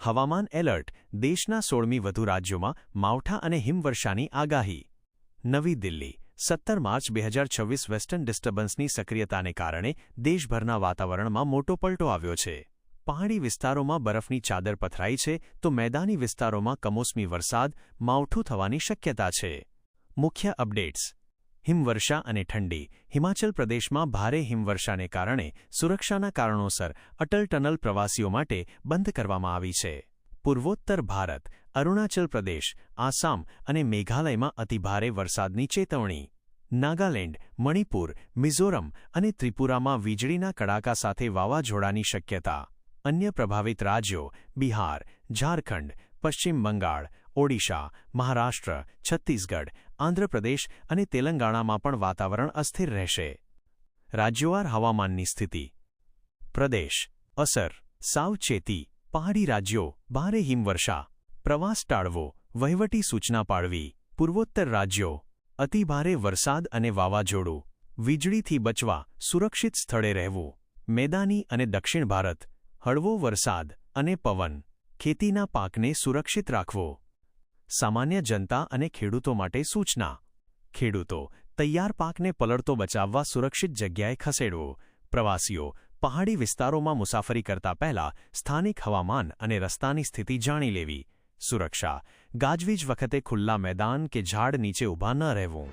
હવામાન એલર્ટ, દેશના 16મી વધુ રાજ્યોમાં માવઠા અને હિમવર્ષાની આગાહી. નવી દિલ્હી, 17 માર્ચ 2026 વેસ્ટર્ન ડિસ્ટર્બન્સની સક્રિયતાને કારણે દેશભરના વાતાવરણમાં મોટો પલટો આવ્યો છે. પહાડી વિસ્તારોમાં બરફની ચાદર પથરાઈ છે તો મેદાની વિસ્તારોમાં કમોસમી વરસાદ, માવઠું થવાની શક્યતા છે. મુખ્ય અપડેટ્સ. હિમવર્ષા અને ઠંડી. હિમાચલ પ્રદેશમાં ભારે હિમવર્ષાને કારણે સુરક્ષાના કારણોસર અટલ ટનલ પ્રવાસીઓ માટે બંધ કરવામાં આવી છે. પૂર્વોત્તર ભારત, અરુણાચલ પ્રદેશ, આસામ અને મેઘાલયમાં અતિભારે વરસાદની ચેતવણી. નાગાલેન્ડ, મણિપુર, મિઝોરમ અને ત્રિપુરામાં વીજળીના કડાકા સાથે વાવાઝોડાની શક્યતા. અન્ય પ્રભાવિત રાજ્યો બિહાર, ઝારખંડ, પશ્ચિમ બંગાળ, ઓડિશા, મહારાષ્ટ્ર, છત્તીસગઢ, આંધ્રપ્રદેશ અને તેલંગાણામાં પણ વાતાવરણ અસ્થિર રહેશે. રાજ્યવાર હવામાનની સ્થિતિ. પ્રદેશ અસર. સાવચેતી. પહાડી રાજ્યો ભારે હિમવર્ષા, પ્રવાસ ટાળવો, વહીવટી સૂચના પાળવી. પૂર્વોત્તર રાજ્યો અતિભારે વરસાદ અને વાવાઝોડું, વીજળીથી બચવા સુરક્ષિત સ્થળે રહેવું. મેદાની અને દક્ષિણ ભારત હળવો વરસાદ અને પવન, ખેતીના પાકને સુરક્ષિત રાખવો. સામાન્ય જનતા અને ખેડૂતો માટે સૂચના. ખેડૂતો તૈયાર પાકને પલળતો બચાવવા સુરક્ષિત જગ્યાએ ખસેડવો. પ્રવાસીઓ પહાડી વિસ્તારોમાં મુસાફરી કરતા પહેલા સ્થાનિક હવામાન અને રસ્તાની સ્થિતિ જાણી લેવી. સુરક્ષા. ગાજવીજ વખતે ખુલ્લા મેદાન કે ઝાડ નીચે ઊભા ન રહેવું.